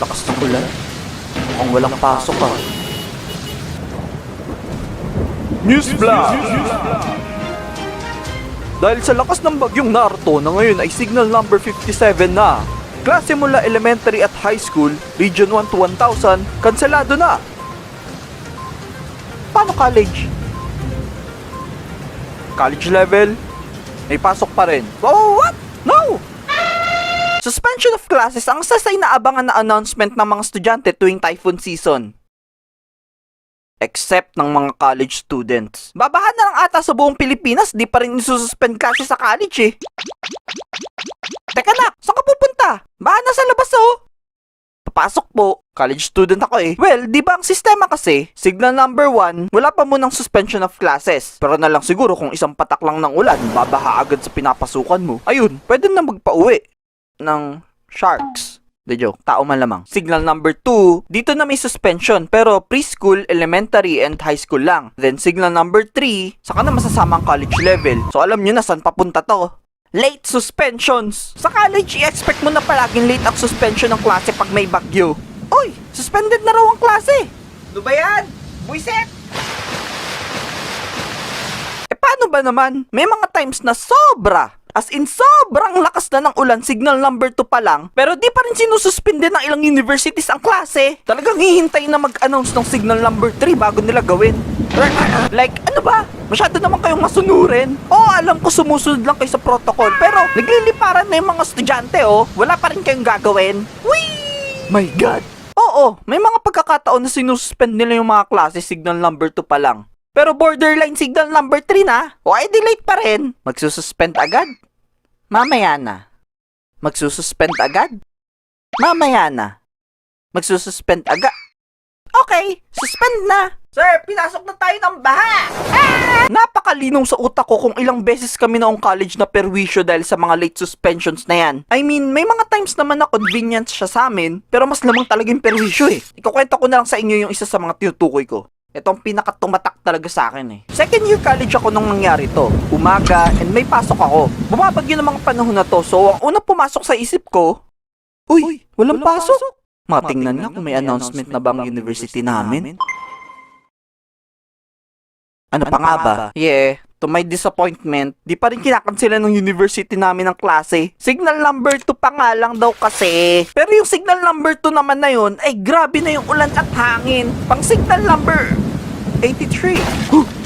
Lakas ng ulan. Mukhang walang pasok ah. News Flash! Dahil sa lakas ng bagyong Narto na ngayon ay signal number 57 na. Klase mula elementary at high school, region 1 to 1,000, kanselado na. Paano college? College level? May pasok pa rin. Oh, what? No! Suspension of classes ang sasay na abangan na announcement ng mga estudyante tuwing typhoon season. Except ng mga college students. Babahan na lang ata sa buong Pilipinas, di pa rin isususpend kasi sa college eh. Teka na, saan ka pupunta? Bahan na sa labas oh. Papasok po, college student ako eh. Well, di ba ang sistema kasi, signal number 1, wala pa munang suspension of classes. Pero na lang siguro kung isang patak lang ng ulan, babaha agad sa pinapasukan mo. Ayun, pwede na magpauwi ng sharks. The joke, tao man lamang. Signal number 2, dito na may suspension pero preschool, elementary, and high school lang. Then signal number 3, saka na masasama ang college level. So alam nyo na saan papunta to. Late suspensions. Sa college, i-expect mo na palaging late ang suspension ng klase pag may bagyo. Uy, suspended na raw ang klase. Ano ba yan? Buisit! Paano ba naman? May mga times na sobra. As in, sobrang lakas na ng ulan, signal number 2 pa lang, pero di pa rin sinususpinde ng ilang universities ang klase. Talagang hihintay na mag-announce ng signal number 3 bago nila gawin. Like, ano ba? Masyado naman kayong masunurin. Oo, alam ko sumusunod lang kayo sa protocol, pero nagliliparan na yung mga estudyante, oh. Wala pa rin kayong gagawin. Whee! My God! Oo, may mga pagkakataon na sinususpend nila yung mga klase, signal number 2 pa lang. Pero borderline signal number 3 na, o ay delete pa rin. Magsususpend agad? Mamaya na. Magsususpend agad? Mamaya na. Magsususpend agad? Okay, suspend na. Sir, pinasok na tayo ng baha. Napakalinong sa utak ko kung ilang beses kami noong college na perwisyo dahil sa mga late suspensions na yan. I mean, may mga times naman na convenience siya sa amin, pero mas lamang talagang perwisyo eh. Ikukwento ko na lang sa inyo yung isa sa mga tinutukoy ko. Ito ang pinakatumatak talaga sa akin eh. Second year college ako nung nangyari to. Umaga and may pasok ako. Bumabagyo ng mga panahon na to, so ang unang pumasok sa isip ko, uy, walang pasok. Matingnan nga kung may announcement na bang university namin. Ano pa nga ba? Yeah, to my disappointment, di pa rin kinakansela ng university namin ng klase. Signal number 2 pa nga lang daw kasi. Pero yung signal number 2 naman na yun, ay grabe na yung ulan at hangin. Pang signal number 83.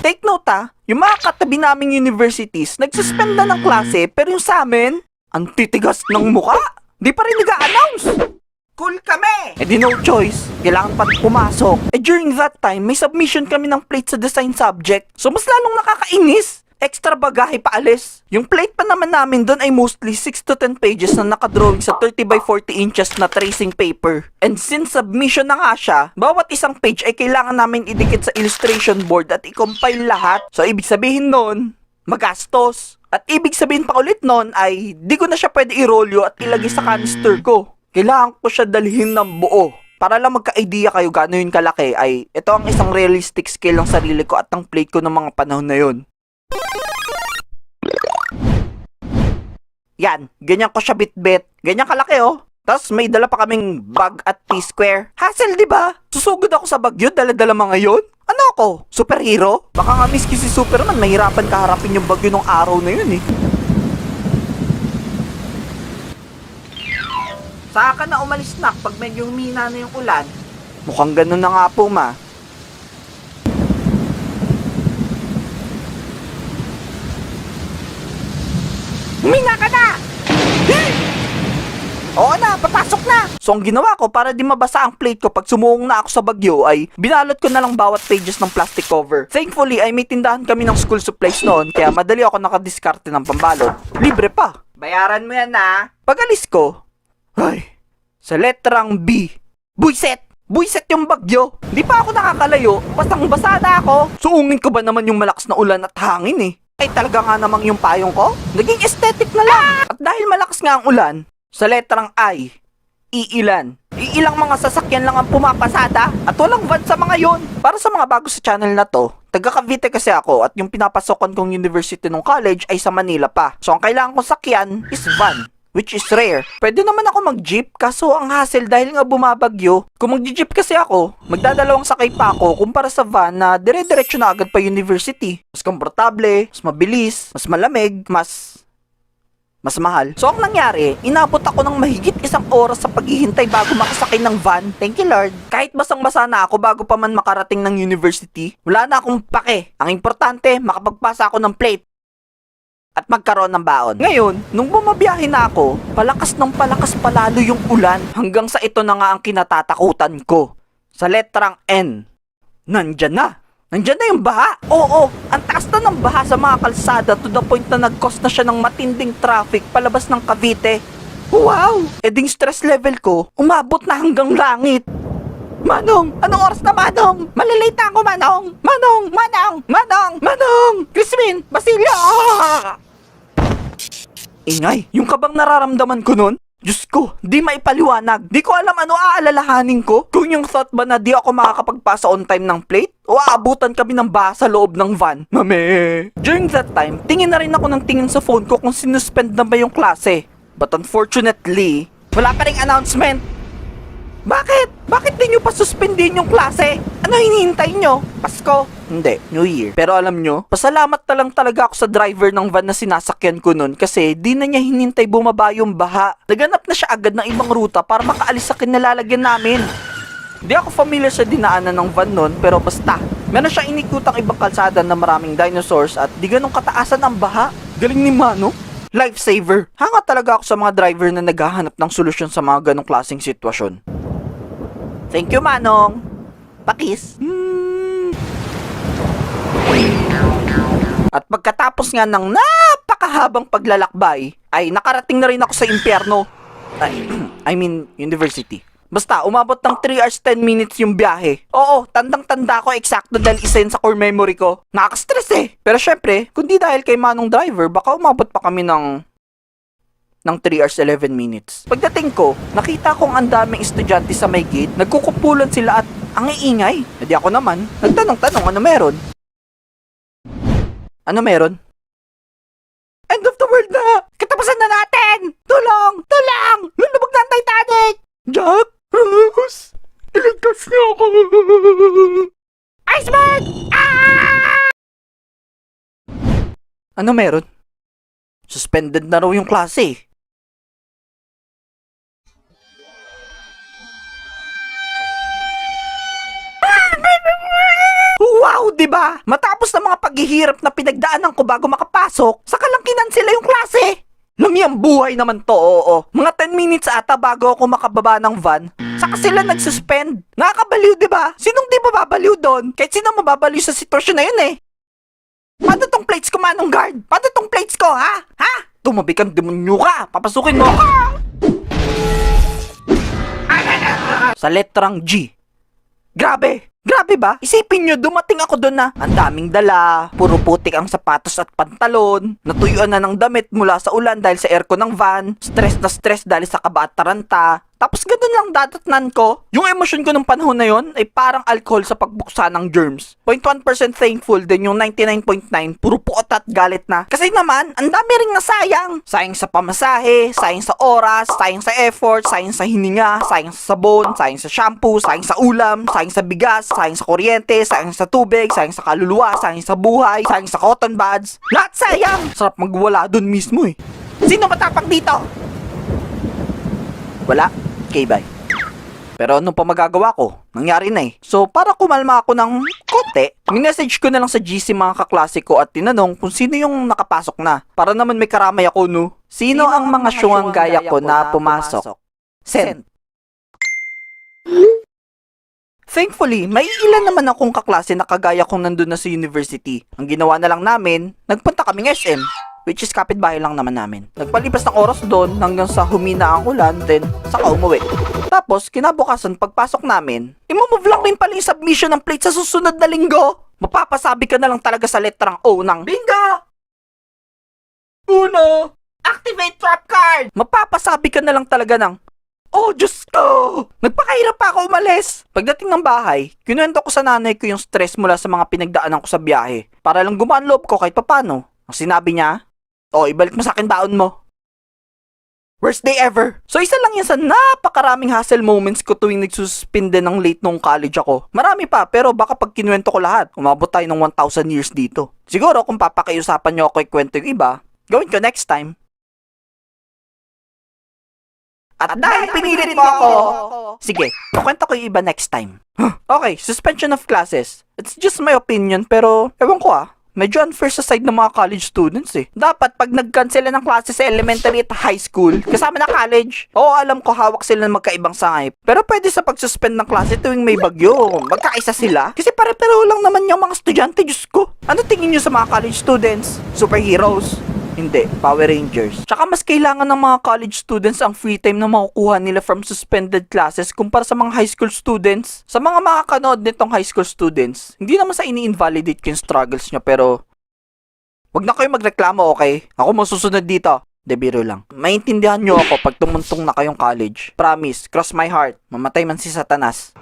Take note yung mga katabi naming universities, nagsuspend na ng klase, pero yung sa amin, ang titigas ng muka. Di pa rin nag-a-announce. Cool kami! Di no choice, kailangan pa pumasok. During that time, may submission kami ng plate sa design subject. So mas lalong nakakainis. Extra bagahe pa alis. Yung plate pa naman namin doon ay mostly 6 to 10 pages na nakadrawing sa 30 by 40 inches na tracing paper. And since submission na nga siya, bawat isang page ay kailangan namin idikit sa illustration board at i-compile lahat. So ibig sabihin nun, magastos. At ibig sabihin pa ulit nun ay di ko na siya pwede i-rolyo at ilagay sa canister ko. Kailangan ko siya dalhin ng buo. Para lang magka-idea kayo gaano yun kalaki ay ito ang isang realistic scale ng sarili ko at ng plate ko ng mga panahon na yun. Yan, ganyan ko siya bit-bit. Ganyan kalaki oh. Tapos may dala pa kaming bag at P-square. Hassle diba? Susugod ako sa bagyo, dala-dala mga yun. Ano ako? Superhero? Baka nga miski si Superman, mahirapan kaharapin yung bagyo ng araw na yun eh. Saka na umalis na pag medyo humina na yung ulan. Mukhang ganun na nga po ma. Humina ka na! Oo na, papasok na! So ang ginawa ko para di mabasa ang plate ko pag sumuong na ako sa bagyo ay binalot ko na lang bawat pages ng plastic cover. Thankfully ay may tindahan kami ng school supplies noon kaya madali ako nakadiskarte ng pambalot. Libre pa! Bayaran mo yan na! Pag-alis ko, ay, sa letrang B. Buiset! Buiset yung bagyo! Di pa ako nakakalayo, basang-basa na ako. Suungin ko ba naman yung malakas na ulan at hangin eh? Ay talaga nga namang yung payong ko, naging aesthetic na lang. At dahil malakas nga ang ulan, sa letrang I, iilan. Iilang mga sasakyan lang ang pumapasada at walang van sa mga yon. Para sa mga bago sa channel na to, taga Cavite kasi ako at yung pinapasokan kong university ng college ay sa Manila pa. So ang kailangan kong sakyan is van. which is rare. Pwede naman ako mag-jeep, kaso ang hassle dahil nga bumabagyo. Kung mag-jeep kasi ako, magdadalawang sakay pa ako kumpara sa van na dire-diretso na agad pa university. Mas komportable, mas mabilis, mas malamig, mas mahal. So ang nangyari, inabot ako ng mahigit 1 oras sa paghihintay bago makasakay ng van. Thank you Lord. Kahit basang-basa na ako bago pa man makarating ng university, wala na akong pake. Ang importante, makapagpasa ako ng plate at magkaroon ng baon. Ngayon, nung bumabiyahe na ako, palakas ng palakas palalo yung ulan hanggang sa ito na nga ang kinatatakutan ko. Sa letrang N, nandyan na. Nandyan na yung baha. Oo, ang taas na ng baha sa mga kalsada to the point na nag-cause na siya ng matinding traffic palabas ng Cavite. Wow! Eding stress level ko, umabot na hanggang langit. Manong! Anong oras na, Manong? Malilate na ako, Manong! Manong! Manong! Manong! Manong! Crispin! Basilio! Ingay, yung kabang nararamdaman ko nun, Diyos ko, di maipaliwanag. Di ko alam ano aalalahanin ko. Kung yung thought ba na di ako makakapagpasa on time ng plate, o aabutan kami ng baha sa loob ng van. Mame! During that time, tingin na rin ako ng tingin sa phone ko kung sinuspend na ba yung klase. But unfortunately, wala pa ring announcement. Bakit? Bakit di nyo pa suspendin yung klase? Ano hinihintay nyo? Pasko? Hindi, New Year. Pero alam nyo, pasalamat na lang talaga ako sa driver ng van na sinasakyan ko nun kasi di na niya hinintay bumaba yung baha. Naganap na siya agad ng ibang ruta para makaalis sa kinalalagyan namin. Di ako familiar sa dinaanan ng van nun, pero basta. Meron siyang inikutang ibang kalsada na maraming dinosaurs at di ganong kataasan ang baha. Galing ni Mano. Lifesaver. Hanga talaga ako sa mga driver na naghahanap ng solusyon sa mga ganong klaseng sitwasyon. Thank you, Manong. Pakis. At pagkatapos nga ng napakahabang paglalakbay, ay nakarating na rin ako sa impyerno. I mean, university. Basta, umabot ng 3 hours 10 minutes yung biyahe. Oo, tandang-tanda ko eksakto dahil isa yun sa core memory ko. Nakaka-stress eh. Pero syempre, kung di dahil kay Manong driver, baka umabot pa kami ng 3 hours 11 minutes. Pagdating ko, nakita kong ang daming estudyante sa may gate, nagkukupulan sila at ang iingay. Hindi ako naman, nagtanong-tanong ano meron. Ano meron? End of the world na! Katapusan na natin! Tulong! Tulong! Lulubog na ang Titanic! Jack? Rose? Iligtas niyo ako! Iceberg! Ah! Ano meron? Suspended na raw yung klase. Wow, di ba? Matapos ng mga paghihirap na pinagdaanan ko bago makapasok, saka lang kinansela yung klase. Lumiyang buhay naman to, oo. Mga 10 minutes ata bago ako makababa ng van, saka sila nagsuspend. Nakakabaliw, di ba? Sinong di mababaliw doon? Kahit sino mababaliw sa sitwasyon na yun eh. Paano tong plates ko, Manong Guard? Paano tong plates ko, ha? Ha? Tumabi kang demonyo ka! Papasukin mo ako! Sa letrang G. Grabe! Grabe ba? Isipin nyo, dumating ako doon na ang daming dala, puro putik ang sapatos at pantalon, natuyuan na ng damit mula sa ulan dahil sa aircon ng van, stress na stress dahil sa kaba at taranta. Tapos ganun lang dadatnan ko. Yung emosyon ko ng panahon na yon ay parang alcohol sa pagbuksa ng germs. 0.1% thankful din yung 99.9 puro puot at galit na. Kasi naman, ang dami ring nasayang. Sayang sa pamasahe, sayang sa oras, sayang sa effort, sayang sa hininga, sayang sa sabon, sayang sa shampoo, sayang sa ulam, sayang sa bigas, sayang sa kuryente, sayang sa tubig, sayang sa kaluluwa, sayang sa buhay, sayang sa cotton buds. Lahat sayang! Sarap magwala dun mismo eh. Sino matapang dito? Wala. Okay, bye. Pero ano pa magagawa ko? Nangyari na eh. So, para kumalma ako ng konti, minessage ko na lang sa GC mga kaklase ko at tinanong kung sino yung nakapasok na. Para naman may karamay ako, no? Sino ang mga syungang gaya ko na pumasok? Send. Thankfully, may ilan naman akong kaklase na kagaya kong nandun na sa university. Ang ginawa na lang namin, nagpunta kaming SM. Which is kapitbahay lang naman namin. Nagpalipas ng oras doon hanggang sa humina ang ulan, then saka umuwi. Tapos, kinabukasan pagpasok namin, imamove lang rin pala yung submission ng plate sa susunod na linggo. Mapapasabi ka na lang talaga sa letrang O ng Bingo! Uno! Activate trap card! Mapapasabi ka na lang talaga ng Oh, Diyos ko! Nagpakahirap pa ako umalis. Pagdating ng bahay, kinuwento ko sa nanay ko yung stress mula sa mga pinagdaanan ko sa biyahe. Para lang gumaan loob ko kahit papano. Ang sinabi niya, ibalik mo sa akin baon mo. Worst day ever. So isa lang yan sa napakaraming hassle moments ko tuwing nagsuspinde ng late nung college ako. Marami pa, pero baka pag kinuwento ko lahat, umabot tayo ng 1,000 years dito. Siguro kung papakiusapan nyo ako ikwento yung iba, gawin ko next time. At dahil pinilit mo ako, sige, kukwento ko yung iba next time. Okay, suspension of classes. It's just my opinion, pero ewan ko medyo unfair sa side ng mga college students eh. Dapat pag nag-cancel ng klase sa elementary at high school, kasama na college. Oo, alam ko hawak sila ng magkaibang sangay. Pero pwede sa pag-suspend ng klase tuwing may bagyo. Magkaisa sila. Kasi pare-pareho lang naman yung mga estudyante, Diyos ko. Ano tingin nyo sa mga college students? Superheroes? Hindi, Power Rangers. Tsaka mas kailangan ng mga college students ang free time na makukuha nila from suspended classes kumpara sa mga high school students. Sa mga makakanood nitong high school students, hindi naman sa ini-invalidate ko yung struggles nyo, pero wag na kayo magreklamo, okay? Ako masusunod dito. De, biro lang. Maintindihan nyo ako pag tumuntong na kayong college. Promise, cross my heart, mamatay man si Satanas.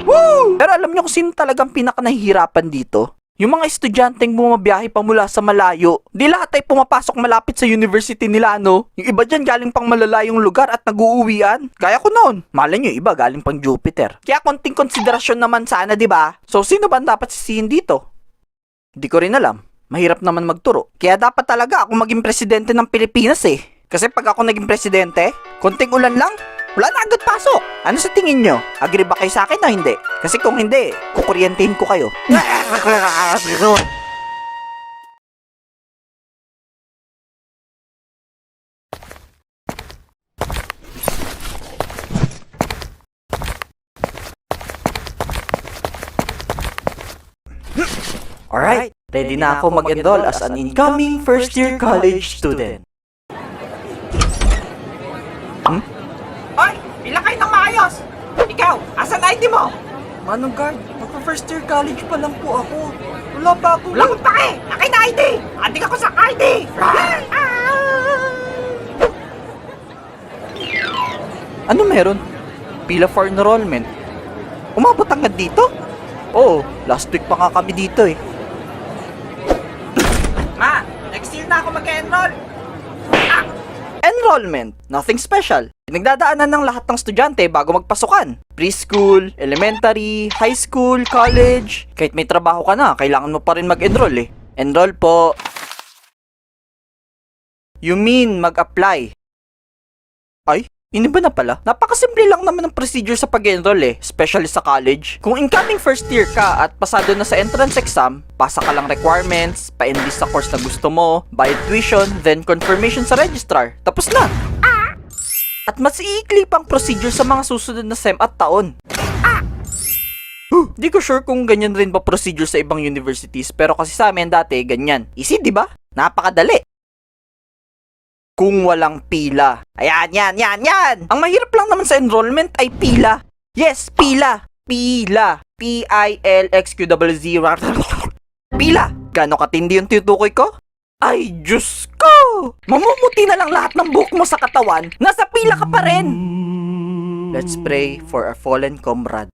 Woo! Pero alam nyo kung sino talagang pinaka-nahihirapan dito? Yung mga estudyanteng bumabiyahe pa mula sa malayo. Di lahat ay pumapasok malapit sa university nila, no? Yung iba dyan galing pang malalayong lugar at nag-uuwian. Gaya ko noon. Malay nyo, iba galing pang Jupiter. Kaya konting konsiderasyon naman sana, di ba? So, sino ba dapat sisihin dito? Hindi ko rin alam. Mahirap naman magturo. Kaya dapat talaga ako maging presidente ng Pilipinas eh. Kasi pag ako naging presidente, konting ulan lang, wala na agad pasok. Ano sa tingin nyo? Agree ba kayo sa akin o hindi? Kasi kung hindi, kukuryentehin ko kayo. Alright, ready na ako mag-enroll as an incoming first-year college student. Hoy! Bilang kayo ng maayos! Ikaw, asan ID mo? Manong guard, magpa-first year college pa lang po ako. Wala pa ako. Wala akong pake! Akin na ID! Adik ako sa ID! Ano meron? Pila for enrollment. Umabot hanggang dito? Oo, last week pa nga kami dito eh. Ma, next year na ako mag-enroll. Enrollment, nothing special. Pinagdadaanan ng lahat ng estudyante bago magpasukan. Preschool, elementary, high school, college. Kahit may trabaho ka na, kailangan mo pa rin mag-enroll eh. Enroll po. You mean mag-apply? Ay, iniba na pala. Napakasimple lang naman ang procedure sa pag-enroll eh, especially sa college. Kung incoming first year ka at pasado na sa entrance exam, pasa ka lang requirements, pa-enlist sa course na gusto mo, bayad tuition, then confirmation sa registrar. Tapos na! At mas iikli pang procedure sa mga susunod na SEM at taon. Di ko sure kung ganyan rin ba procedure sa ibang universities, pero kasi sa amin dati, ganyan. Easy, di ba? Napakadali. Kung walang pila. Ayan, yan. Ang mahirap lang naman sa enrollment ay pila. Yes, pila. Pila. P-I-L-X-Q-Z. Pila. Gano'ng katindi yung tinutukoy ko? Ay, Diyos ko! Mamumuti na lang lahat ng buhok mo sa katawan, nasa pila ka pa rin! Let's pray for our fallen comrade.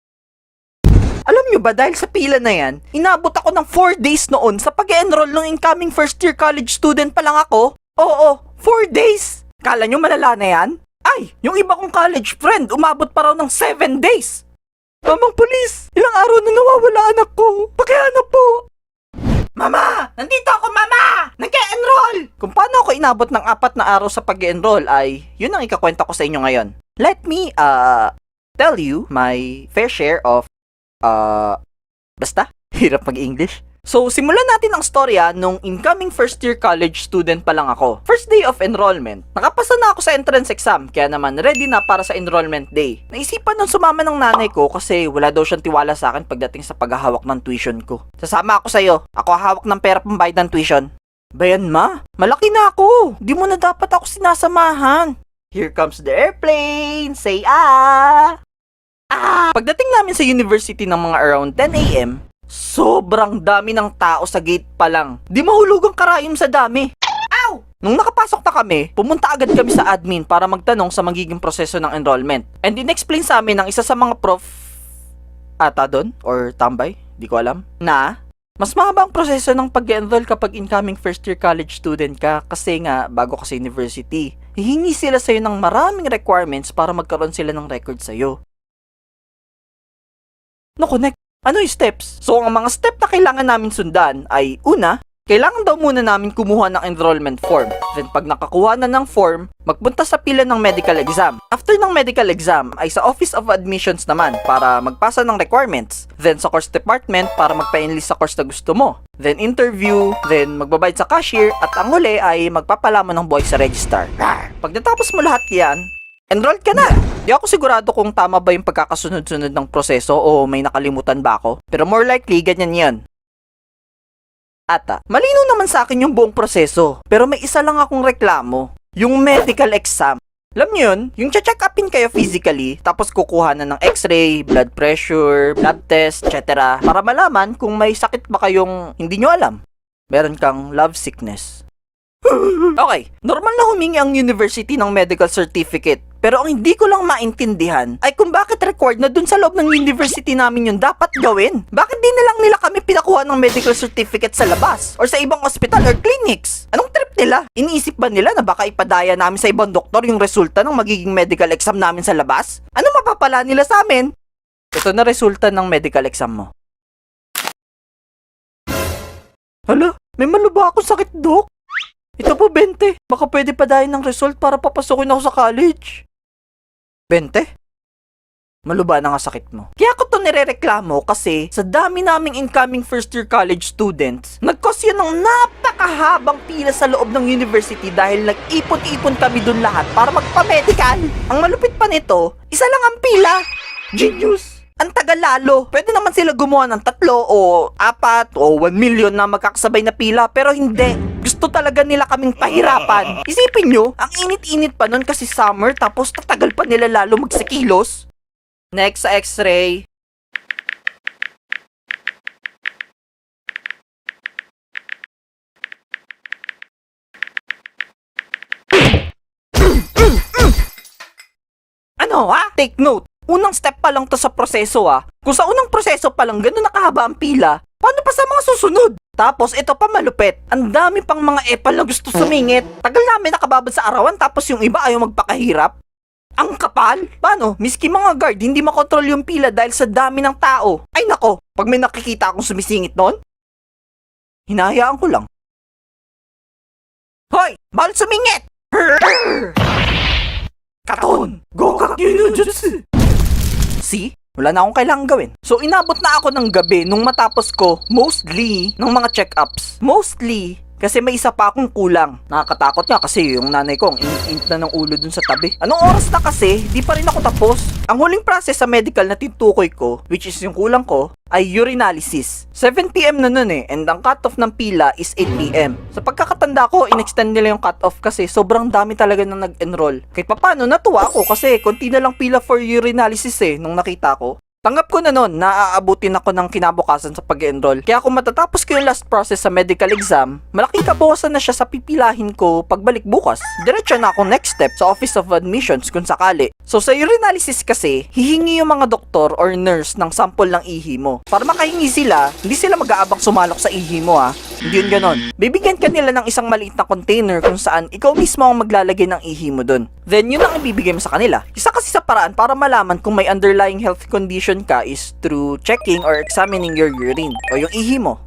Alam nyo ba, dahil sa pila na yan, inabot ako ng 4 days noon sa pag-enroll ng incoming first year college student pa lang ako. Oo, 4 days! Kala nyo malala na yan? Ay, yung iba kong college friend, umabot pa raw ng 7 days! Mamang pulis, ilang araw na nawawala anak ko. Pakihanap po! Mama! Nandito ako, Mama! Nag-e-enroll! Kung paano ako inabot ng 4 na araw sa pag-e-enroll ay, yun ang ikakwenta ko sa inyo ngayon. Let me, tell you my fair share of, basta, hirap mag-English. So, simulan natin ang storya nung incoming first year college student pa lang ako. First day of enrollment. Nakapasa na ako sa entrance exam, kaya naman ready na para sa enrollment day. Naisipan nung sumama ng nanay ko kasi wala daw siyang tiwala sa akin pagdating sa paghahawak ng tuition ko. Sasama ako sa'yo. Ako hawak ng pera pambayad ng tuition. Bayan ma, malaki na ako. Di mo na dapat ako sinasamahan. Here comes the airplane. Say ah! Ah! Pagdating namin sa university ng mga around 10 a.m., sobrang dami ng tao sa gate pa lang. Di mahulog ang karayom sa dami. Ow! Nung nakapasok na kami, pumunta agad kami sa admin para magtanong sa magiging proseso ng enrollment. And in-explain sa amin ng isa sa mga prof ata doon, or tambay, di ko alam, na Mas mahaba ang proseso ng pag-enroll kapag incoming first year college student ka kasi nga bago ka sa university. Hihingi sila sa'yo ng maraming requirements para magkaroon sila ng record sa'yo. No, connect. Ano yung steps? So, ang mga step na kailangan namin sundan ay, una, kailangan daw muna namin kumuha ng enrollment form. Then, pag nakakuha na ng form, magpunta sa pila ng medical exam. After ng medical exam, ay sa Office of Admissions naman para magpasa ng requirements. Then, sa course department para magpa-enlist sa course na gusto mo. Then, interview. Then, magbabayad sa cashier. At ang huli ay magpapala mo ng buhay sa registrar. Pag natapos mo lahat yan, enrolled ka na! Di ako sigurado kung tama ba yung pagkakasunod-sunod ng proseso o may nakalimutan ba ako. Pero more likely, ganyan yan. Ata, malinaw naman sa akin yung buong proseso. Pero may isa lang akong reklamo. Yung medical exam. Alam nyo yun? Yung check upin kayo physically, tapos kukuha na ng x-ray, blood pressure, blood test, etc. Para malaman kung may sakit ba kayong hindi nyo alam. Meron kang love sickness. Okay, normal na humingi ang university ng medical certificate. Pero ang hindi ko lang maintindihan ay kung bakit required na dun sa loob ng university namin yun dapat gawin. Bakit di na lang nila kami pinakuha ng medical certificate sa labas or sa ibang hospital or clinics? Anong trip nila? Iniisip ba nila na baka ipadaya namin sa ibang doktor yung resulta ng magiging medical exam namin sa labas? Ano mapapala nila sa amin? Ito na resulta ng medical exam mo. Hala, may maluba akong sakit, Dok. Ito po, 20. Baka pwede pa dahil ng result para papasukin ako sa college. 20? Maluba na nga sakit mo. Kaya ko to nirereklamo kasi sa dami naming incoming first year college students, nag-cause yun ng napakahabang pila sa loob ng university dahil nag-ipon-ipon kami dun lahat para magpa-medical. Ang malupit pa nito, isa lang ang pila. Genius! Ang tagal lalo. Pwede naman sila gumawa ng 3 o 4 o 1 million na magkakasabay na pila pero hindi. Gusto talaga nila kaming pahirapan. Isipin nyo, ang init-init pa nun kasi summer tapos tatagal pa nila lalo magsikilos. Next sa x-ray. Ano ha? Take note. Unang step pa lang to sa proseso ha. Kung sa unang proseso pa lang ganun nakahaba ang pila, paano pa sa mga susunod? Tapos ito pa malupit. Ang dami pang mga epal na gusto sumingit. Tagal namin nakababad sa arawan tapos yung iba ayaw magpakahirap. Ang kapal? Paano? Miski mga guard hindi makontrol yung pila dahil sa dami ng tao. Ay nako, pag may nakikita akong sumisingit nun, hinahayaan ko lang. Hoy! Bawal sumingit! Katon! Gokak Yunojutsu! See? Wala na akong kailangang gawin. So, inabot na ako ng gabi nung matapos ko, mostly, ng mga check-ups. Mostly, kasi may isa pa akong kulang. Nakakatakot nga kasi yung nanay ko, ang init na ng ulo dun sa tabi. Anong oras na kasi, di pa rin ako tapos. Ang huling process sa medical na tinutukoy ko, which is yung kulang ko, ay urinalysis. 7 PM na nun eh, and ang cutoff ng pila is 8 PM. Sa pagkakatanda ko, in-extend nila yung cutoff kasi sobrang dami talaga nang nag-enroll. Kahit papano, natuwa ako kasi konti na lang pila for urinalysis eh, nung nakita ko. Tanggap ko na nun na aabutin ako ng kinabukasan sa pag-enroll. Kaya kung matatapos ko yung last process sa medical exam, malaking kabawasan na siya sa pipilahin ko pagbalik bukas. Diretso na akong next step sa Office of Admissions kung sakali. So sa urinalysis kasi, hihingi yung mga doktor or nurse ng sample ng ihi mo. Para makahingi sila, hindi sila mag-aabang sumalok sa ihi mo ha. Hindi yun ganon. Bibigyan ka nila ng isang maliit na container kung saan ikaw mismo ang maglalagay ng ihi mo dun. Then yun ang ibibigay mo sa kanila. Isa kasi sa paraan para malaman kung may underlying health condition ka is through checking or examining your urine o yung ihi mo.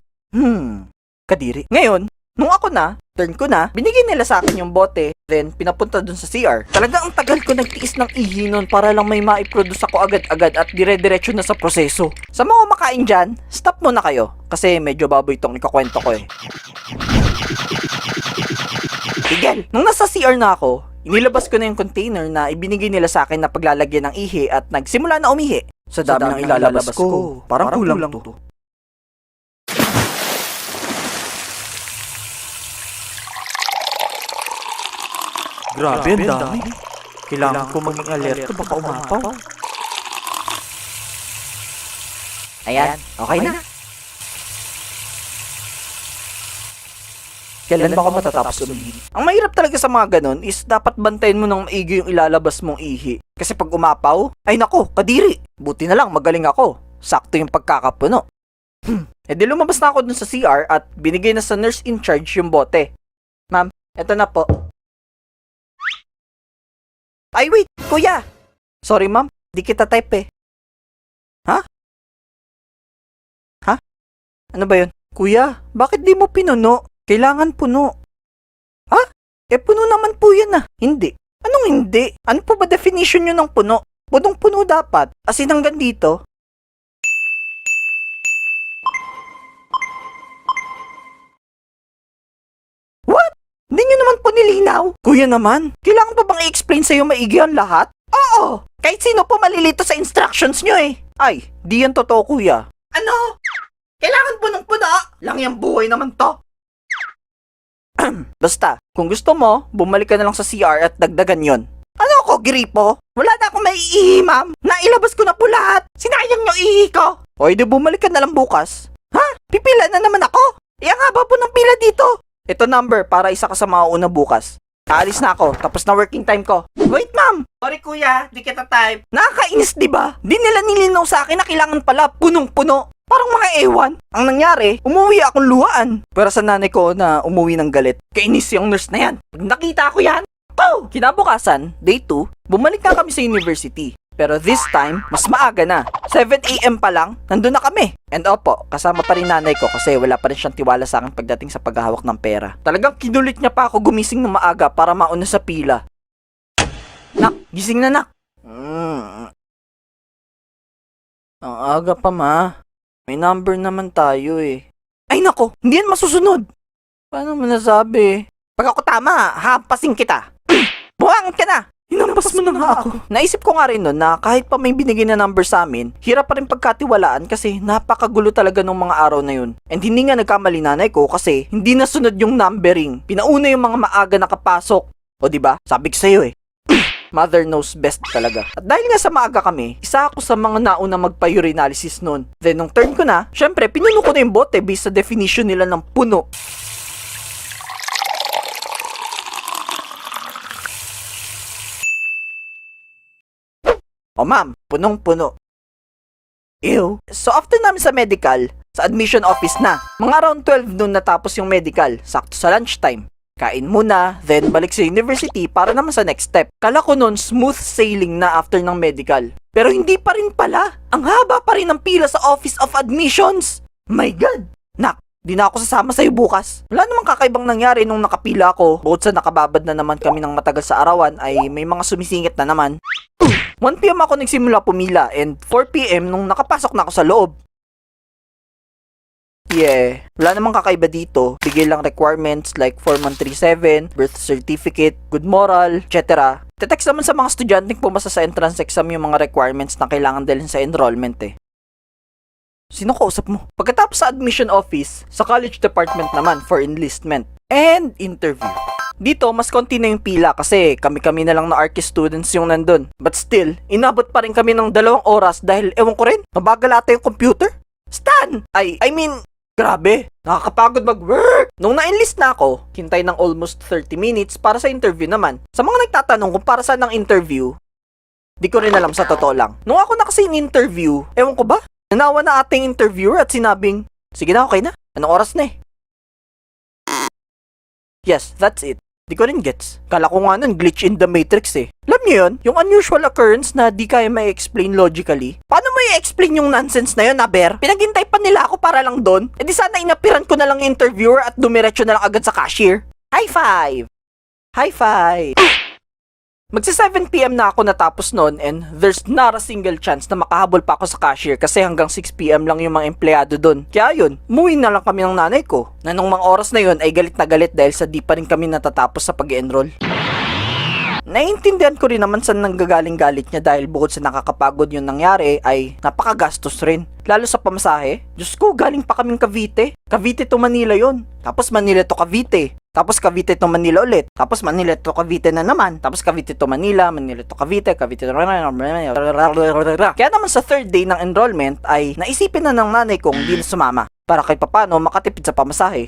Kadiri. Ngayon, nung ako na, turn ko na, binigay nila sa akin yung bote, then pinapunta dun sa CR. Talaga ang tagal ko nagtiis ng ihi nun para lang may maiproduce ako agad-agad at dire-diretso na sa proseso. Sa mga makain dyan, stop muna kayo kasi medyo baboy itong ikakwento ko eh. Tigil! Nung nasa CR na ako, inilabas ko na yung container na ibinigay nila sa akin na paglalagyan ng ihi at nagsimula na umihi. Sa dami ng ilalabas ko, parang kulang to. Grabe, ang dami. Kailangan ko maging alerto baka umapaw. Ayan, okay na. Kailan ba ako matatapos umihi? Ang mahirap talaga sa mga ganun is dapat bantayan mo ng maigi yung ilalabas mong ihi. Kasi pag umapaw, ay nako, kadiri. Buti na lang, magaling ako. Sakto yung pagkakapuno. E di lumabas na ako dun sa CR at binigay na sa nurse in charge yung bote. Ma'am, eto na po. Ay wait, kuya! Sorry ma'am, di kita type eh. Ha? Ha? Ano ba yun? Kuya, bakit di mo pinuno? Kailangan puno. Ha? Eh puno naman po yan ah. Hindi. Anong hindi? Ano po ba definition nyo ng puno? Punong-puno dapat. As in hanggang dito. What? Hindi nyo naman po nilinaw? Kuya naman, kailangan pa bang i-explain sa'yo maigi ang lahat? Oo! Kahit sino po malilito sa instructions nyo eh. Ay, di yan totoo kuya. Ano? Kailangan punong-puno? Lang yung buhay naman to. Basta, kung gusto mo, bumalik ka na lang sa CR at dagdagan yon. Ano ako, gripo? Wala na akong maiihi, ma'am. Nailabas ko na po lahat. Sinayang yung ihi ko. O, di bumalik ka na lang bukas. Ha? Pipila na naman ako? Ang haba po ng pila dito. Ito number para isa ka sa mauuna bukas. Aalis na ako, tapos na working time ko. Wait, ma'am. Sorry, kuya. Di kita type. Nakakainis, di ba? Di nila nilinaw sa akin na kailangan pala punong-puno. Parang mga ewan. Ang nangyari, umuwi akong luhaan. Pero sa nanay ko na umuwi ng galit. Kainis yung nurse na yan. Pag nakita ko yan, pow! Kinabukasan, day 2, bumalik na kami sa university. Pero this time, mas maaga na. 7 AM pa lang, nandun na kami. And opo, kasama pa rin nanay ko kasi wala pa rin siyang tiwala sa akin pagdating sa paghahawak ng pera. Talagang kinulit niya pa ako gumising ng maaga para mauna sa pila. Nak, gising na nak. Ang aga pa ma. May number naman tayo eh. Ay nako, hindi yan masusunod. Paano mo nasabi? Pag ako tama, hampasin kita. Buhangit ka na. Hinampas mo na nga ako. Naisip ko nga rin nun na kahit pa may binigay na number sa amin, hirap pa rin pagkatiwalaan kasi napakagulo talaga nung mga araw na yun. And hindi nga nagkamali nanay ko kasi hindi nasunod yung numbering. Pinauna yung mga maaga nakapasok. O diba? Sabi ko sa'yo eh. Mother knows best talaga. At dahil nga sa maaga kami, isa ako sa mga nauna magpa-urinalysis noon. Then nung turn ko na, syempre pinuno ko na yung bote based sa definition nila ng puno. O ma'am, punong-puno. Ew. So after namin sa medical, sa admission office na. Mga around 12 noon natapos yung medical, sakto sa lunchtime. Kain muna, then balik sa university para naman sa next step. Kala ko nun smooth sailing na after ng medical. Pero hindi pa rin pala. Ang haba pa rin ng pila sa Office of Admissions. My God! Nak, di na ako sasama sa'yo bukas. Wala namang kakaibang nangyari nung nakapila ako. Bukod sa nakababad na naman kami ng matagal sa arawan ay may mga sumisingit na naman. 1 PM ako nagsimula pumila and 4 PM nung nakapasok na ako sa loob. Yeah, wala namang kakaiba dito. Bigay lang requirements like Form 137, birth certificate, good moral, etc. Tetext naman sa mga estudyanteng pumasa sa entrance exam yung mga requirements na kailangan dalhin sa enrollment eh. Sino kausap mo? Pagkatapos sa admission office, sa college department naman for enlistment and interview. Dito, mas konti na yung pila kasi kami-kami na lang na Archie students yung nandun. But still, inabot pa rin kami ng 2 oras dahil ewan ko rin, mabagal ata yung computer. Stan! Grabe, nakakapagod mag-work. Nung na-enlist na ako, hintay ng almost 30 minutes para sa interview naman. Sa mga nagtatanong kung para saan ang interview, di ko rin alam sa totoo lang. Nung ako na kasi in-interview, ewan ko ba? Nanawa na ating interviewer at sinabing, sige na, okay na. Anong oras na eh? Yes, that's it. Di ko rin gets. Kala ko nga nun glitch in the matrix eh. Alam niyo yun? Yung unusual occurrence na di kaya may explain logically. Paano mo i-explain yung nonsense na yun, Aber? Pinaghintay pa nila ako para lang doon. E di sana inapiran ko na lang yung interviewer at dumiretso na lang agad sa cashier. High five! High five! Magsa 7 PM na ako natapos noon and there's not a single chance na makahabol pa ako sa cashier kasi hanggang 6 PM lang yung mga empleyado doon. Kaya yun, umuwi na lang kami ng nanay ko na nung mga oras na yun ay galit na galit dahil sa di pa rin kami natatapos sa pag-enroll. Naiintindihan ko rin naman saan nanggagaling galit niya dahil bukod sa nakakapagod yung nangyari ay napakagastos rin. Lalo sa pamasahe. Diyos ko, galing pa kaming Cavite. Cavite to Manila yon. Tapos Manila to Cavite. Tapos Cavite to Manila ulit. Tapos Manila to Cavite na naman. Tapos Cavite to Manila, Manila to Cavite, Cavite to Manila. Kaya naman sa third day ng enrollment ay naisipin na ng nanay kong di na sumama para kahit papano makatipid sa pamasahe.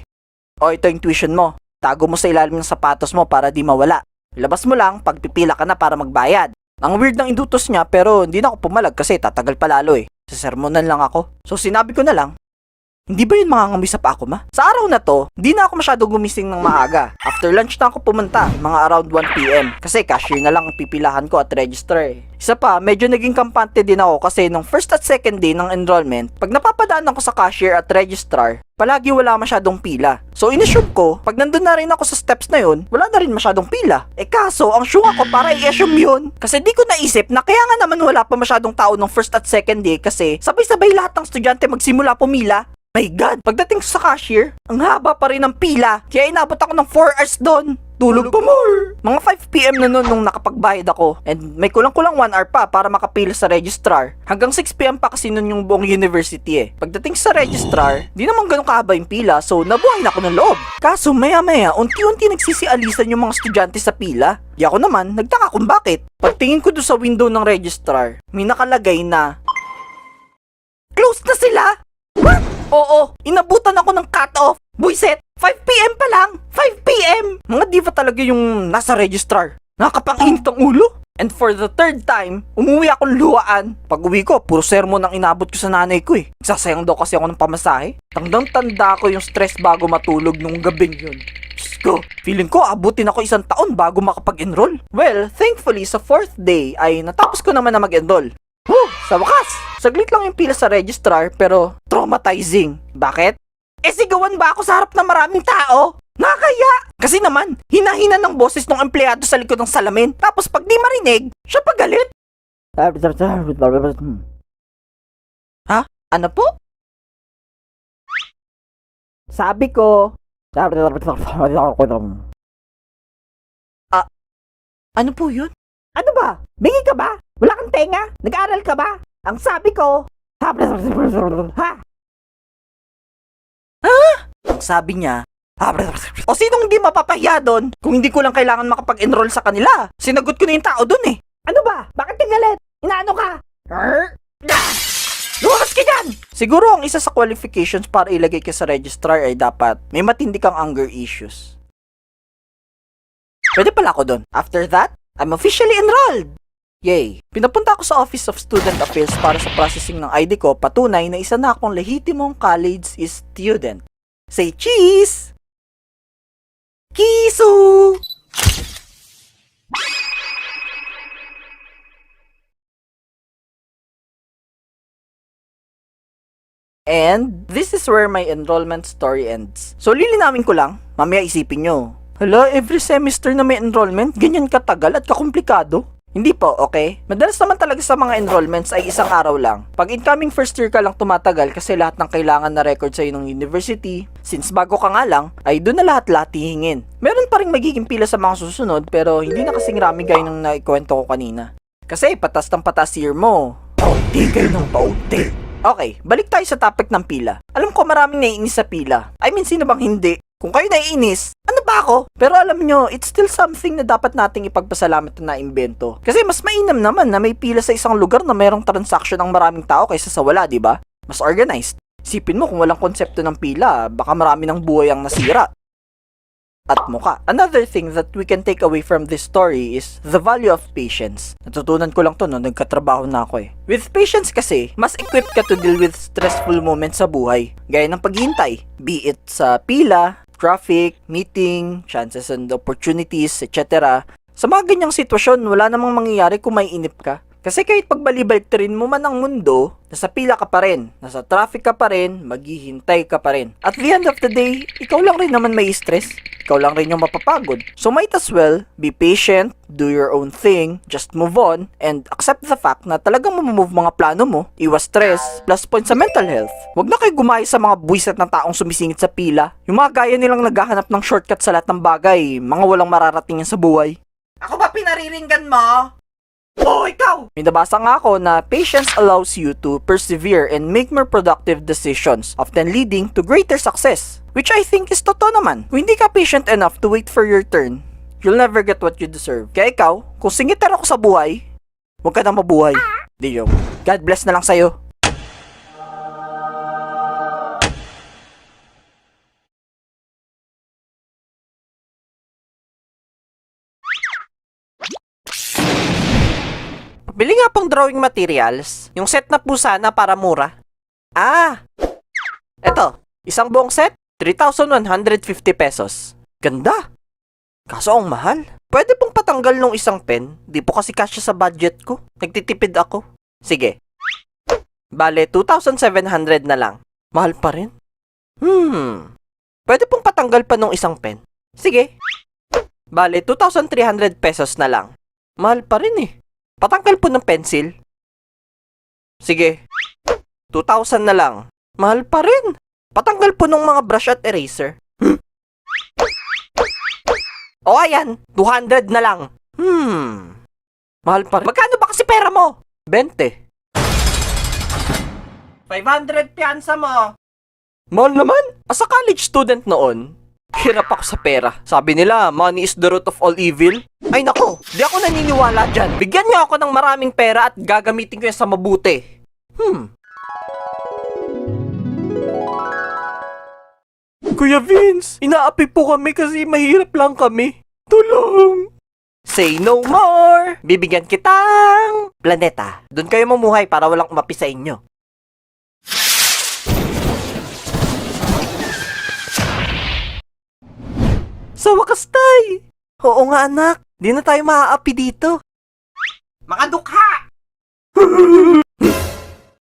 O ito yung tuition mo. Tago mo sa ilalim ng sapatos mo para di mawala. Labas mo lang pag pipila ka na para magbayad. Ang weird ng indutos niya pero hindi na ako pumalag kasi tatagal pa lalo eh. Sasermonan lang ako. So sinabi ko na lang, Hindi ba yun mangangamoy sa paa ko, ma? Sa araw na to, di na ako masyado gumising ng maaga. After lunch na ako pumunta, mga around 1 PM. Kasi cashier na lang ang pipilahan ko at register eh. Isa pa, medyo naging kampante din ako kasi nung first at second day ng enrollment, pag napapadaan ako sa cashier at registrar, palagi wala masyadong pila. So inassume ko, pag nandun na rin ako sa steps na yun, wala na rin masyadong pila. Kaso, ang syunga ko para i-assume yun. Kasi di ko naisip na kaya nga naman wala pa masyadong tao nung first at second day kasi sabay-sabay lahat ng estudyante magsimula pumila. My God, pagdating sa cashier, ang haba pa rin ng pila. Kaya inabot ako ng 4 hours doon. Tulog pa more. Mga 5 PM na noon nung nakapagbayad ako. And may kulang-kulang 1 hour pa para makapila sa registrar. Hanggang 6 PM pa kasi noon yung buong university eh. Pagdating sa registrar, di naman ganun kahaba yung pila so nabuhay na ako ng loob. Kaso maya-maya, unti-unti nagsisialisan yung mga estudyante sa pila. Di ako naman, nagtaka kung bakit. Pagtingin ko doon sa window ng registrar, may nakalagay na closed na sila! What? Oo, inabutan ako ng cut-off. Buiset, 5 PM pa lang. 5 PM. Mga diva talaga yung nasa registrar. Nakakapanginit ang ulo. And for the third time, umuwi akong luwaan. Pag uwi ko, puro sermon ang inabot ko sa nanay ko eh. Sasayang daw kasi ako ng pamasahe. Tandang-tanda ko yung stress bago matulog nung gabing yun. Diyos ko, feeling ko abutin ako 1 taon bago makapag-enroll. Well, thankfully sa 4th day ay natapos ko naman na mag-enroll. Sa wakas, saglit lang yung pila sa registrar pero traumatizing. Bakit? Sigawan ba ako sa harap ng maraming tao? Nakakaya! Kasi naman, hina-hina ng boses ng empleyado sa likod ng salamin. Tapos pag di marinig, siya pagalit. Ha? Ano po? Sabi ko... Ano po yun? Ano ba? Bingi ka ba? Wala kang tenga? Nag-aaral ka ba? Ang sabi ko... Ha? Ang sabi niya... O sinong hindi mapapahiya doon? Kung hindi ko lang kailangan makapag-enroll sa kanila. Sinagot ko na yung tao doon eh. Ano ba? Bakit ka galit? Inaano ka? Lumabas ka dyan! Siguro ang isa sa qualifications para ilagay ka sa registrar ay dapat may matindi kang anger issues. Pwede pala ako doon. After that, I'm officially enrolled! Yay! Pinapunta ako sa Office of Student Affairs para sa processing ng ID ko patunay na isa na akong lehitimong college student. Say cheese! Kisu! And this is where my enrollment story ends. So lilinawin ko lang, mamaya isipin nyo. Hala, every semester na may enrollment, ganyan katagal at kakomplikado. Hindi po, okay? Madalas naman talaga sa mga enrollments ay isang araw lang. Pag incoming first year ka lang tumatagal kasi lahat ng kailangan na record sa'yo ng university, since bago ka nga lang, ay doon na lahat-lahat hihingin. Meron pa rin magiging pila sa mga susunod pero hindi na kasing rami gaya ng naikwento ko kanina. Kasi patas ng patas year mo. Paunti kayo ng paunti. Okay, balik tayo sa topic ng pila. Alam ko maraming naiinis sa pila. I mean, sino bang hindi? Kung kayo naiinis, ano ba ako? Pero alam nyo, it's still something na dapat nating ipagpasalamat na naimbento. Kasi mas mainam naman na may pila sa isang lugar na mayroong transaction ng maraming tao kaysa sa wala, di ba? Mas organized. Isipin mo kung walang konsepto ng pila, baka marami ng buhay ang nasira. At muka. Another thing that we can take away from this story is the value of patience. Natutunan ko lang to nung nagkatrabaho na ako eh. With patience kasi, mas equipped ka to deal with stressful moments sa buhay. Gaya ng paghihintay. Be it sa pila, traffic, meeting, chances and opportunities, etc. Sa mga ganyang sitwasyon, wala namang mangyayari kung may inip ka. Kasi kahit pagbalibalik-tirin mo man ang mundo, nasa pila ka pa rin, nasa traffic ka pa rin, maghihintay ka pa rin. At the end of the day, ikaw lang rin naman may stress. Ikaw lang rin yung mapapagod. So might as well, be patient, do your own thing, just move on, and accept the fact na talagang mamamove mga plano mo, iwas stress, plus point sa mental health. Huwag na kayo gumaya sa mga buwiset ng taong sumisingit sa pila. Yung mga gaya nilang naghahanap ng shortcut sa lahat ng bagay, mga walang mararating sa buhay. Ako ba pinariringgan mo? Oh, ikaw! May nabasa nga ako na patience allows you to persevere and make more productive decisions, often leading to greater success. Which I think is totoo naman. Kung hindi ka patient enough to wait for your turn, you'll never get what you deserve. Kaya ikaw, kung singiter ako sa buhay, huwag ka na mabuhay. Di joke. God bless na lang sa'yo. Bili nga pong drawing materials, yung set na po sana para mura. Eto, isang buong set, 3,150 pesos. Ganda. Kaso ang mahal. Pwede pong patanggal nung isang pen. Di po kasi kasya sa budget ko. Nagtitipid ako. Sige. Bale, 2,700 na lang. Mahal pa rin. Pwede pong patanggal pa nung isang pen. Sige. Bale, 2,300 pesos na lang. Mahal pa rin eh. Patanggal po ng pencil. Sige. 2,000 na lang. Mahal pa rin. Patanggal po ng mga brush at eraser. O ayan, 200 na lang. Mahal pa rin. Magkano ba kasi pera mo? 20. 500 piyansa mo. Mahal naman. As a college student noon, hirap ako sa pera. Sabi nila, money is the root of all evil. Ay nako, di ako naniniwala dyan. Bigyan niyo ako ng maraming pera at gagamitin ko yan sa mabuti. Kuya Vince, inaapi po kami kasi mahirap lang kami. Tulong! Say no more! Bibigyan kitang planeta. Doon kayo mamuhay para walang umapi sa inyo. Sa wakas, tay! Oo nga, anak. Di na tayo maaapi dito. Mga dukha!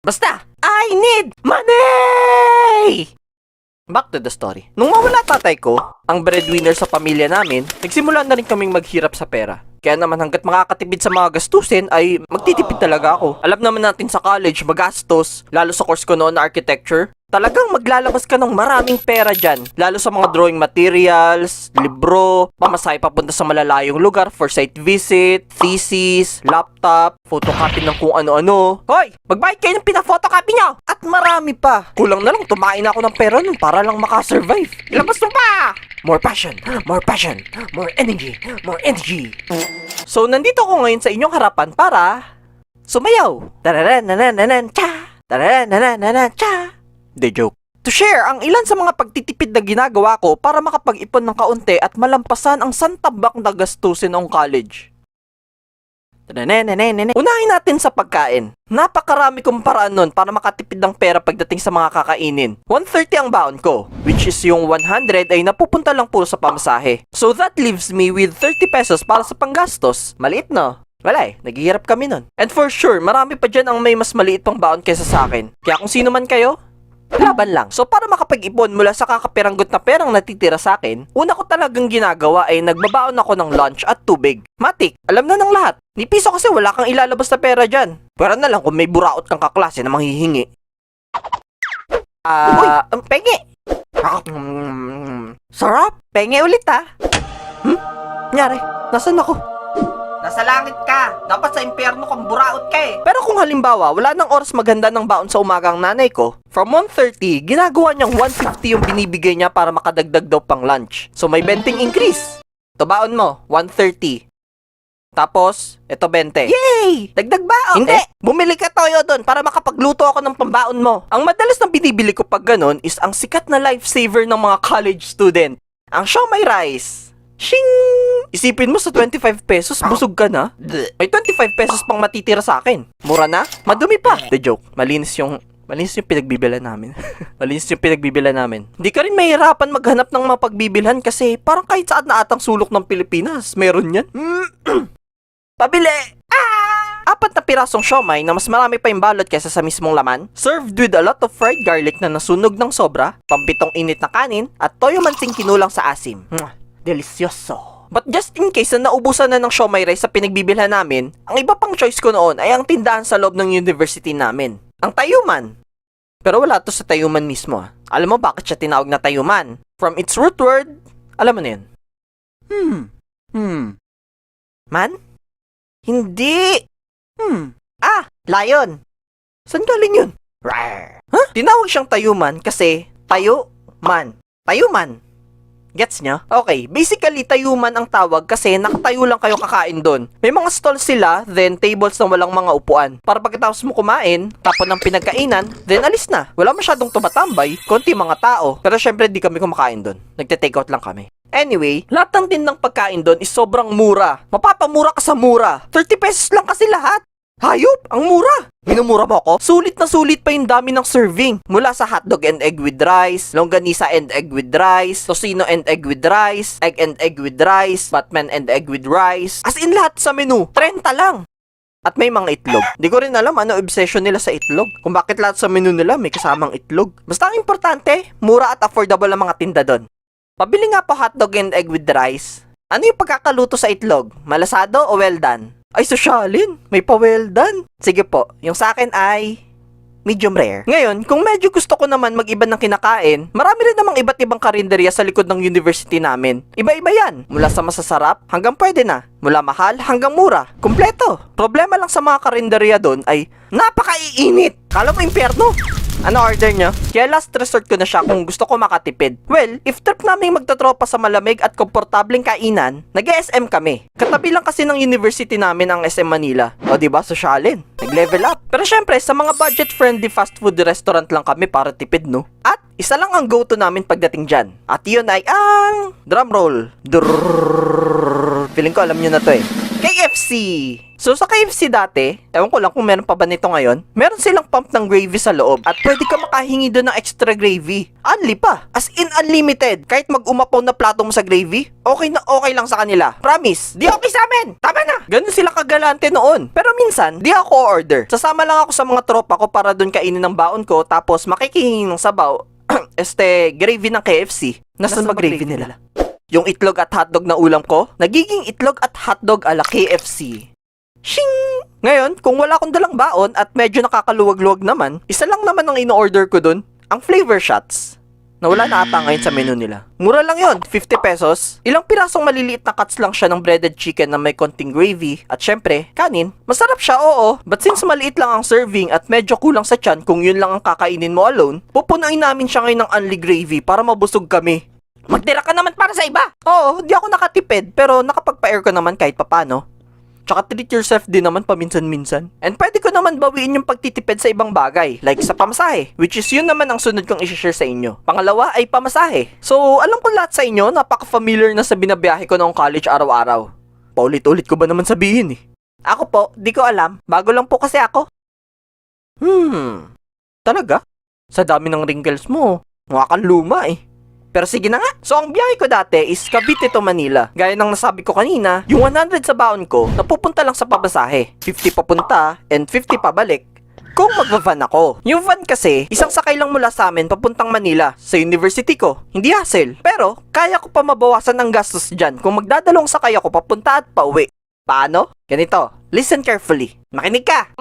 Basta, I need money! Back to the story. Nung mawala tatay ko, ang breadwinner sa pamilya namin, nagsimula na rin kaming maghirap sa pera. Kaya naman hanggat makakatipid sa mga gastusin ay magtitipid talaga ako. Alam naman natin sa college, magastos, lalo sa course ko noon na architecture. Talagang maglalabas ka ng maraming pera dyan. Lalo sa mga drawing materials, libro, pamasahe papunta sa malalayong lugar for site visit, thesis, laptop, photocopy ng kung ano-ano. Hoy! Magbayad kayo ng pina-photocopy nyo! At marami pa. Kulang na lang, tumain ako ng pera nun para lang makasurvive. Ilabas mo pa! More passion, more passion, more energy, more energy. So, nandito ako ngayon sa inyong harapan para sumayaw. Tararananan cha! Tararananan cha! The joke. To share ang ilan sa mga pagtitipid na ginagawa ko para makapag-ipon ng kaunti at malampasan ang santabak na gastusin ng college. Unahin natin sa pagkain. Napakarami kong paraan nun para makatipid ng pera pagdating sa mga kakainin. 130 ang baon ko, which is yung 100 ay napupunta lang puro sa pamasahe. So that leaves me with 30 pesos para sa panggastos. Maliit no? Wala eh, naghihirap kami nun. And for sure, marami pa dyan ang may mas maliit pang baon kaysa sa akin. Kaya kung sino man kayo, laban lang. So para makapag-ipon mula sa kakapiranggot na perang natitira sa akin, una ko talagang ginagawa ay nagbabaon ako ng lunch at tubig. Matik, alam na ng lahat. Ni piso kasi wala kang ilalabas na pera dyan. Pera na lang kung may buraot kang kaklase na manghihingi. Penge! Sarap! Penge ulit ha! Nyari, nasan ako? Nasa langit ka. Dapat sa impyerno kang buraot ka eh. Pero kung halimbawa, wala nang oras maganda ng baon sa umaga ang nanay ko, from 1:30, ginagawa niyang 150 yung binibigay niya para makadagdag daw pang lunch. So may 20 increase. Ito baon mo, 130. Tapos, ito 20. Yay! Dagdag baon. Hindi! Bumili ka toyo doon para makapagluto ako ng pambaon mo. Ang madalas na binibili ko pag ganun is ang sikat na lifesaver ng mga college student. Ang siomai rice. Shing! Isipin mo sa 25 pesos, busog ka na. May 25 pesos pang matitira sa akin. Mura na? Madumi pa. The joke. Malinis yung pinagbibilan namin. Malinis yung pinagbibilan namin. Hindi ka rin mahirapan maghanap ng mga pagbibilhan kasi parang kahit saan na atang sulok ng Pilipinas, meron yan. Pabili! Apat na pirasong siomai na mas marami pa yung balot kaysa sa mismong laman, served with a lot of fried garlic na nasunog ng sobra, pampitong init na kanin, at toyo mansing kinulang sa asim. Delicioso. But just in case na naubusan na ng siomai rice sa pinagbibilhan namin, ang iba pang choice ko noon ay ang tindahan sa loob ng university namin. Ang Tayuman. Pero wala to sa Tayuman mismo. Alam mo bakit siya tinawag na Tayuman? From its root word, alam mo na yun. Man? Hindi. Lion. Saan galing yun? Rawr. Tinawag siyang Tayuman kasi tayo-man. Tayuman. Gets nyo? Okay, basically tayuman ang tawag kasi nakatayo lang kayo kakain doon. May mga stalls sila, then tables na walang mga upuan. Para pagkatapos mo kumain, tapon ng pinagkainan, then alis na. Wala masyadong tumatambay, konti mga tao. Pero syempre di kami kumakain doon. Nagte-take out lang kami. Anyway, lahat ng tindang pagkain doon is sobrang mura. Mapapamura ka sa mura. 30 pesos lang kasi lahat. Hayop! Ang mura! Minumura mo ako? Sulit na sulit pa yung dami ng serving. Mula sa hotdog and egg with rice, longganisa and egg with rice, tocino and egg with rice, egg and egg with rice, batman and egg with rice. As in lahat sa menu, 30 lang. At may mga itlog. Di ko rin alam ano obsession nila sa itlog. Kung bakit lahat sa menu nila may kasamang itlog. Basta ang importante, mura at affordable ang mga tinda doon. Pabili nga po hotdog and egg with rice. Ano yung pagkakaluto sa itlog? Malasado o well done? Ay, sosyalin. May pa well done. Sige po, yung sa akin ay medium rare. Ngayon, kung medyo gusto ko naman mag-iba ng kinakain, marami rin namang iba't ibang karinderya sa likod ng university namin. Iba-iba yan. Mula sa masasarap hanggang pwede na. Mula mahal hanggang mura. Kompleto. Problema lang sa mga karinderya doon ay napakaiinit. Kala mo impyerno. Ano order nyo? Kaya last resort ko na siya kung gusto ko makatipid. Well, if trip namin magtatropa sa malamig at komportableng kainan, nag-SM kami. Katabi lang kasi ng university namin ang SM Manila. O diba, sosyalin. Nag-level up. Pero syempre, sa mga budget-friendly fast food restaurant lang kami para tipid, no? At isa lang ang go-to namin pagdating dyan. At yun ay ang drumroll. Feeling ko alam nyo na to eh. KFC! So sa KFC dati, ewan ko lang kung meron pa ba nito ngayon, meron silang pump ng gravy sa loob at pwede ka makahingi doon ng extra gravy. Unli pa. As in unlimited. Kahit mag-umapaw na plato mo sa gravy, okay na okay lang sa kanila. Promise. Di okay sa amin. Tama na. Ganun sila kagalante noon. Pero minsan, di ako order. Sasama lang ako sa mga tropa ko para doon kainin ng baon ko tapos makikihingi ng sabaw. Gravy ng KFC. Nasaan ba gravy nila? Yung itlog at hotdog na ulam ko, nagiging itlog at hotdog ala KFC. Shing! Ngayon, kung wala akong dalang baon at medyo nakakaluwag-luwag naman, isa lang naman ang in-order ko dun, ang flavor shots. Nawala na ata ngayon sa menu nila. Mura lang yon, 50 pesos. Ilang pirasong maliliit na cuts lang siya ng breaded chicken na may konting gravy at syempre, kanin. Masarap siya, oo. But since maliit lang ang serving at medyo kulang sa tiyan kung yun lang ang kakainin mo alone, pupunuin namin siya ngayon ng only gravy para mabusog kami. Magtira ka naman para sa iba. Oo, di ako nakatipid pero nakapagpa-air ko naman kahit papano. Tsaka treat yourself din naman paminsan-minsan. And pwede ko naman bawiin yung pagtitipid sa ibang bagay, like sa pamasahe, which is yun naman ang sunod kong i-share sa inyo. Pangalawa ay pamasahe. So, alam ko lahat sa inyo, napaka-familiar na sa binabiyahe ko noong college araw-araw. Paulit-ulit ko ba naman sabihin eh? Ako po, di ko alam. Bago lang po kasi ako. Talaga? Sa dami ng wrinkles mo, mukha kang luma eh. Pero sige na nga. So ang biyahe ko dati is Cavite to Manila. Gaya ng nasabi ko kanina, yung 100 sa baon ko, napupunta lang sa pabasahe. 50 papunta and 50 pabalik. Kung magva-van ako. Yung van kasi, isang sakay lang mula sa amin papuntang Manila, sa university ko. Hindi hassle. Pero, kaya ko pa mabawasan ng gastos dyan kung magdadalong sakay ako papunta at pauwi. Paano? Ganito. Listen carefully. Makinig ka!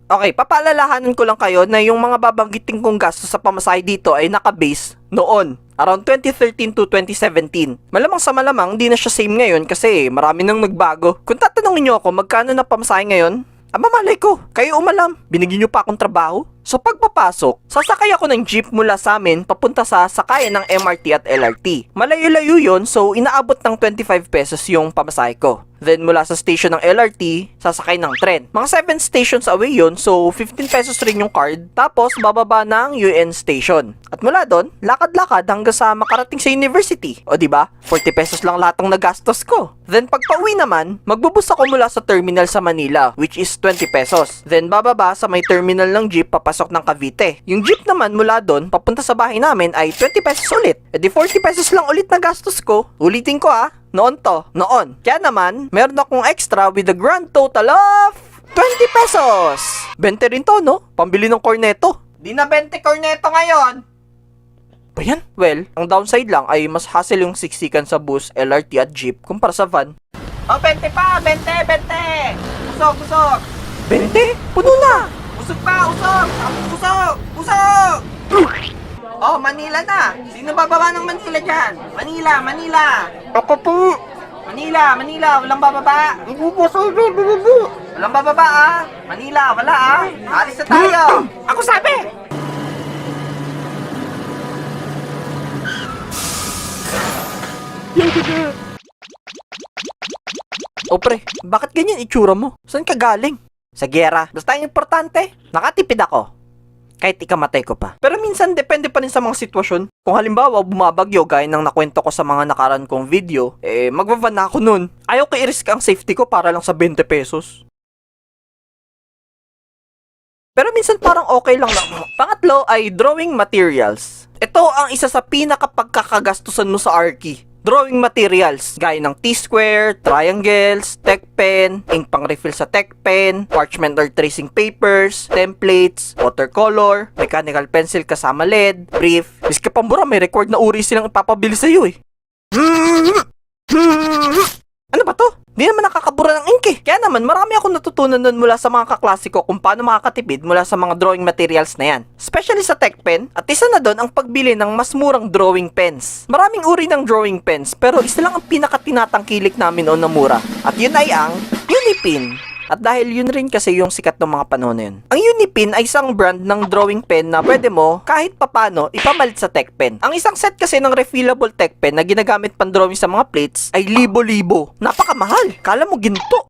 Okay, papaalalahanan ko lang kayo na yung mga babanggitin kong gastos sa pamasahe dito ay nakabase noon, around 2013 to 2017. Malamang sa malamang, di na siya same ngayon kasi marami nang nagbago. Kung tatanungin nyo ako magkano na pamasahe ngayon, malay ko, kayo umalam, binigyan nyo pa akong trabaho. So pagpapasok, sasakay ako ng jeep mula sa amin papunta sa sakayan ng MRT at LRT. Malayo-layo yun, so inaabot ng 25 pesos yung pamasahe ko. Then mula sa station ng LRT, sasakay ng tren. Mga 7 stations away yun, so 15 pesos rin yung card. Tapos bababa ng UN station. At mula doon, lakad-lakad hanggang sa makarating sa university. O diba, 40 pesos lang lahat ng nagastos ko. Then pag pauwi naman, magbubus ako mula sa terminal sa Manila, which is 20 pesos. Then bababa sa may terminal ng jeep papasok ng Cavite. Yung jeep naman mula doon, papunta sa bahay namin ay 20 pesos ulit. E di 40 pesos lang ulit na gastos ko. Ulitin ko noon to, noon. Kaya naman, meron akong extra with a grand total of 20 pesos. 20 rin to, no? Pambili ng corneto. Di na 20 corneto ngayon. Ba yan? Well, ang downside lang ay mas hassle yung siksikan sa bus, LRT at jeep kumpara sa van. 20 pa! 20! 20! Usok! 20? Puno na! Usok pa! Usok! Oh, Manila na! Sino bababa ng Manila dyan? Manila! Ako po! Manila! Walang bababa! Walang bababa Manila, wala Alis na tayo! Ako sabi! O pre, bakit ganyan itsura mo? Saan ka galing? Sa gera. Basta ang importante, nakatipid ako. kahit ikamatay ko pa. Pero minsan depende pa rin sa mga sitwasyon. Kung halimbawa bumabagyo gaya ng nakwento ko sa mga nakaraan kong video, magbaban na ako nun. Ayaw ko i-risk ang safety ko para lang sa 20 pesos. Pero minsan parang okay lang na. Pangatlo ay drawing materials. Ito ang isa sa pinakapagkakagastusan mo sa Archie. Drawing materials, gaya ng T-square, triangles, tech pen, ink pang refill sa tech pen, parchment or tracing papers, templates, watercolor, mechanical pencil kasama lead, brief. Miski pambura, may record na uri silang ipapabili sa'yo eh. Ano ba to? Di naman nakakabura ng ink eh. Kaya naman, marami akong natutunan nun mula sa mga kaklasiko kung paano makakatipid mula sa mga drawing materials na yan. Especially sa tech pen, at isa na doon ang pagbili ng mas murang drawing pens. Maraming uri ng drawing pens, pero isa lang ang pinakatinatangkilik namin o na mura. At yun ay ang Unipin. At dahil yun rin kasi yung sikat ng mga panahon na yun. Ang Unipin ay isang brand ng drawing pen na pwede mo kahit papano ipamalit sa tech pen. Ang isang set kasi ng refillable tech pen na ginagamit pang drawing sa mga plates ay libo-libo. Napakamahal. Kala mo ginto.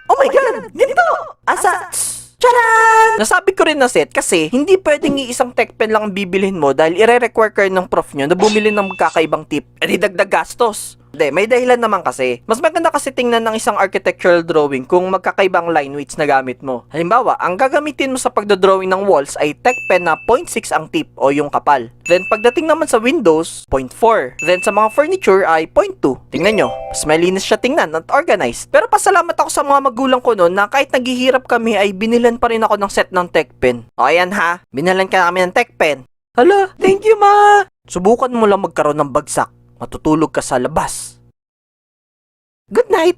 Oh my God! Ginto! Asa? Charan! Nasabi ko rin na set kasi hindi pwedeng isang tech pen lang ang bibilhin mo dahil ire-require kayo ng prof nyo na bumili ng magkakaibang tip. Dagdag gastos. Hindi, may dahilan naman kasi. Mas maganda kasi tingnan ng isang architectural drawing kung magkakaibang line weights na gamit mo. Halimbawa, ang gagamitin mo sa pagdodrawing ng walls ay tech pen na 0.6 ang tip o yung kapal. Then pagdating naman sa windows, 0.4. Then sa mga furniture ay 0.2. Tingnan nyo, mas malinis siya tingnan at organized. Pero pasalamat ako sa mga magulang ko noon na kahit naghihirap kami ay binilan pa rin ako ng set ng tech pen. O ayan ha, binilan ka namin ng tech pen. Hala, thank you ma! Subukan mo lang magkaroon ng bagsak. Matutulog ka sa labas. Good night!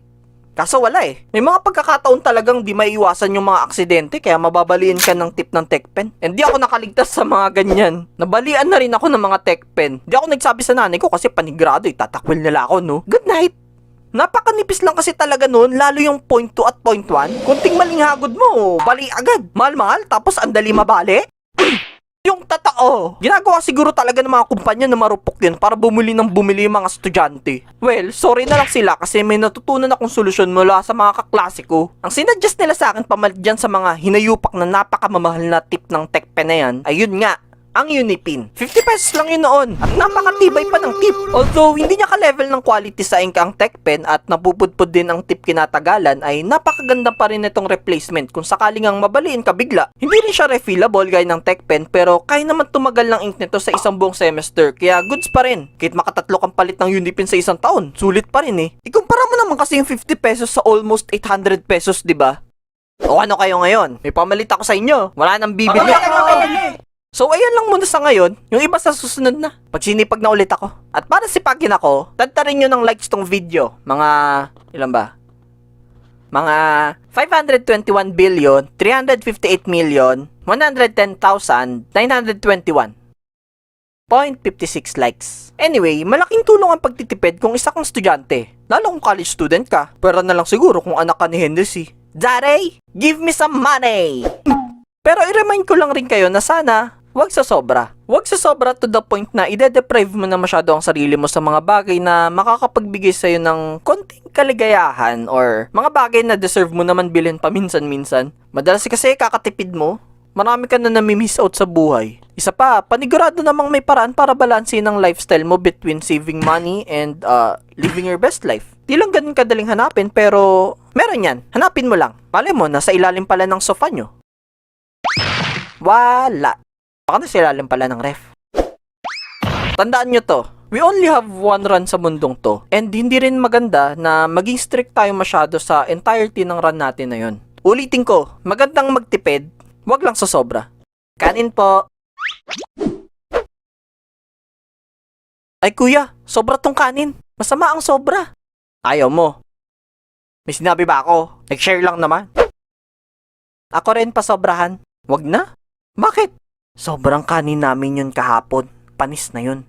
Kaso wala eh. May mga pagkakataon talagang di maiiwasan yung mga aksidente kaya mababaliin ka ng tip ng tech pen. And di ako nakaligtas sa mga ganyan. Nabalian na rin ako ng mga tech pen. Di ako nagsabi sa nanay ko kasi panigrado itatakwil nila ako no. Good night! Napakanipis lang kasi talaga noon, lalo yung 0.2 at 0.1. Kunting maling hagod mo, bali agad. Mahal-mahal tapos andali mabali. Yung totoo. Ginagawa siguro talaga ng mga kumpanya na marupok yun para bumili ng bumili yung mga estudyante. Well, sorry na lang sila kasi may natutunan akong solusyon mula sa mga kaklase ko. Ang sinadjust nila sa akin pamalit dyan sa mga hinayupak na napakamamahal na tip ng tech pen na yan, ayun nga, ang Unipin. 50 pesos lang yun noon at napakatibay pa ng tip. Although hindi niya ka-level ng quality sa ink ang tech pen at napupudpud din ang tip kinatagalan ay napakaganda pa rin itong replacement kung sakaling ang mabaliin ka bigla. Hindi rin siya refillable gaya ng tech pen pero kaya naman tumagal ng ink nito sa isang buong semester kaya goods pa rin. Kahit makatatlo kang palit ng Unipin sa isang taon, sulit pa rin eh. Ikumpara mo naman kasi yung 50 pesos sa almost 800 pesos, di ba? O ano kayo ngayon? May pamalit ako sa inyo. Wala nang bibili. So ayan lang muna sa ngayon, yung iba sa susunod na. Pagsinipag na ulit ako. At para sipagin ako, tadtarin nyo ng likes tong video. Mga, ilan ba? Mga 521 billion, 358 million, 110,921. 0.56 likes. Anyway, malaking tulong ang pagtitipid kung isa kang estudyante. Lalo kung college student ka. Pwera na lang siguro kung anak ka ni Henderson. Daddy, give me some money! Pero i-remind ko lang rin kayo na sana wag sa sobra. Wag sa sobra to the point na ide-deprive mo na masyado ang sarili mo sa mga bagay na makakapagbigay sa'yo ng konting kaligayahan or mga bagay na deserve mo naman bilhin paminsan-minsan. Madalas kasi kakatipid mo, marami ka na nami-miss out sa buhay. Isa pa, panigurado namang may paraan para balansin ang lifestyle mo between saving money and living your best life. Di lang ganun kadaling hanapin pero meron yan. Hanapin mo lang. Malay mo, nasa ilalim pala ng sofa nyo. Wala. Baka nasa ilalim pala ng ref. Tandaan nyo to. We only have one run sa mundong to. And hindi rin maganda na maging strict tayo masyado sa entirety ng run natin na yun. Ulitin ko, magandang magtipid, wag lang sa sobra. Kanin po. Ay kuya, sobra tong kanin. Masama ang sobra. Ayaw mo. May sinabi ba ako? Nag-share lang naman. Ako rin pasobrahan. Wag na. Bakit? Sobrang kanin namin yun kahapon. Panis na yun.